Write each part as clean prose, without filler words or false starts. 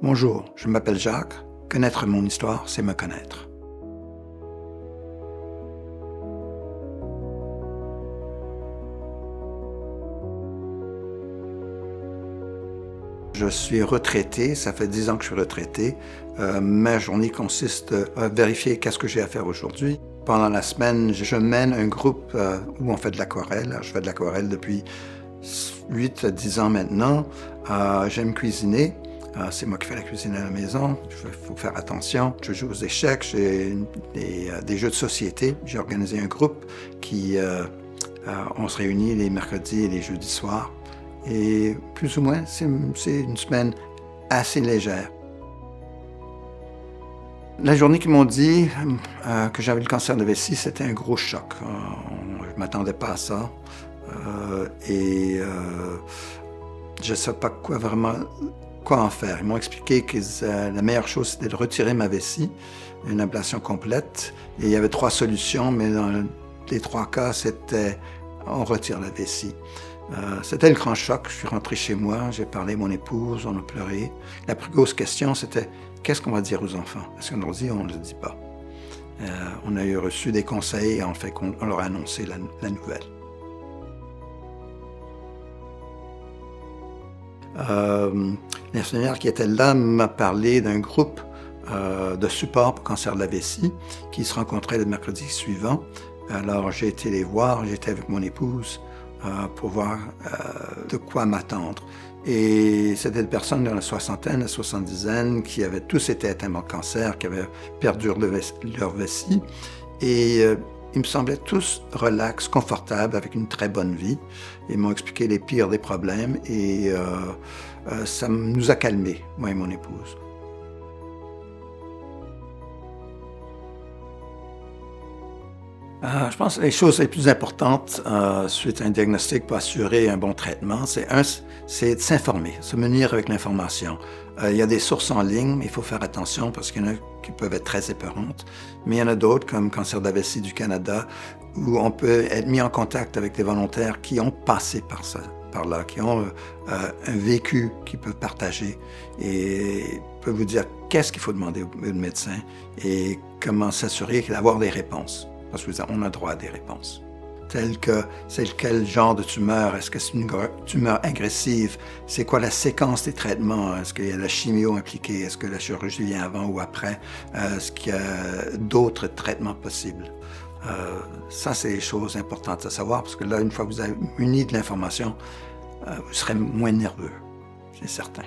Bonjour, je m'appelle Jacques. Connaître mon histoire, c'est me connaître. Je suis retraité, ça fait 10 ans que je suis retraité. Ma journée consiste à vérifier qu'est-ce que j'ai à faire aujourd'hui. Pendant la semaine, je mène un groupe où on fait de l'aquarelle. Je fais de l'aquarelle depuis 8 à 10 ans maintenant. J'aime cuisiner. C'est moi qui fais la cuisine à la maison. Il faut faire attention. Je joue aux échecs, j'ai des jeux de société. J'ai organisé un groupe on se réunit les mercredis et les jeudis soirs. Et plus ou moins, c'est une semaine assez légère. La journée qu'ils m'ont dit que j'avais le cancer de vessie, c'était un gros choc. Je ne m'attendais pas à ça. Je ne savais pas quoi en faire. Ils m'ont expliqué que la meilleure chose, c'était de retirer ma vessie, une ablation complète. Et il y avait 3 solutions, mais dans les 3 cas, c'était on retire la vessie. C'était le grand choc. Je suis rentré chez moi, j'ai parlé à mon épouse, on a pleuré. La plus grosse question, c'était qu'est-ce qu'on va dire aux enfants? Est-ce qu'on leur dit ou on ne le dit pas? On a reçu des conseils et en fait, on leur a annoncé la nouvelle. L'infirmière qui était là m'a parlé d'un groupe de support pour cancer de la vessie qui se rencontrait le mercredi suivant. Alors j'ai été les voir, j'étais avec mon épouse pour voir de quoi m'attendre. Et c'était des personnes dans la soixantaine, la soixante-dizaine qui avaient tous été atteints de cancer, qui avaient perdu leur vessie. Et ils me semblaient tous relax, confortables, avec une très bonne vie. Ils m'ont expliqué les pires des problèmes et ça nous a calmés, moi et mon épouse. Je pense que les choses les plus importantes suite à un diagnostic pour assurer un bon traitement, c'est de s'informer, se munir avec l'information. Il y a des sources en ligne, mais il faut faire attention parce qu'il y en a qui peuvent être très épeurantes. Mais il y en a d'autres, comme Cancer de la vessie du Canada, où on peut être mis en contact avec des volontaires qui ont passé par là, qui ont un vécu qu'ils peuvent partager et peuvent vous dire qu'est-ce qu'il faut demander au médecin et comment s'assurer d'avoir des réponses. Parce qu'on a droit à des réponses. Telles que, c'est quel genre de tumeur? Est-ce que c'est une tumeur agressive? C'est quoi la séquence des traitements? Est-ce qu'il y a la chimio impliquée? Est-ce que la chirurgie vient avant ou après? Est-ce qu'il y a d'autres traitements possibles? Ça, c'est des choses importantes à savoir parce que là, une fois que vous avez muni de l'information, vous serez moins nerveux, c'est certain.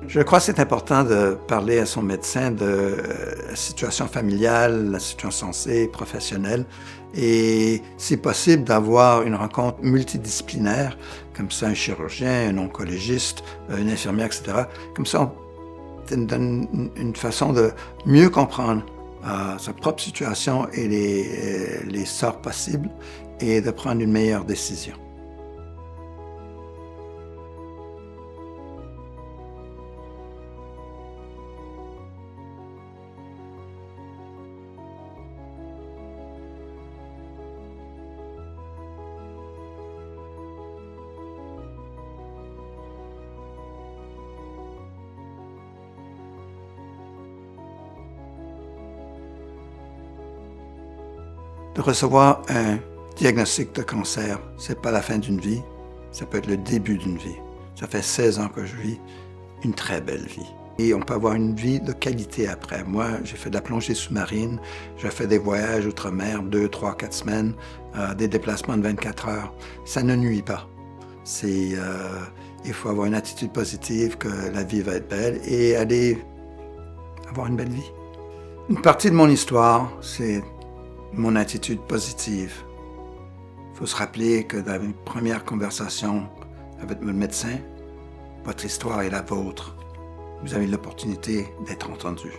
Je crois que c'est important de parler à son médecin de la situation familiale, la situation santé, professionnelle, et si possible d'avoir une rencontre multidisciplinaire, comme ça un chirurgien, un oncologiste, une infirmière, etc. Comme ça, on donne une façon de mieux comprendre sa propre situation et les sorts possibles et de prendre une meilleure décision. De recevoir un diagnostic de cancer, c'est pas la fin d'une vie, ça peut être le début d'une vie. Ça fait 16 ans que je vis une très belle vie. Et on peut avoir une vie de qualité après. Moi, j'ai fait de la plongée sous-marine, j'ai fait des voyages outre-mer, 2, 3, 4 semaines, des déplacements de 24 heures. Ça ne nuit pas. Il faut avoir une attitude positive que la vie va être belle et aller avoir une belle vie. Une partie de mon histoire, c'est mon attitude positive. Il faut se rappeler que dans une première conversation avec le médecin, votre histoire est la vôtre. Vous avez l'opportunité d'être entendu.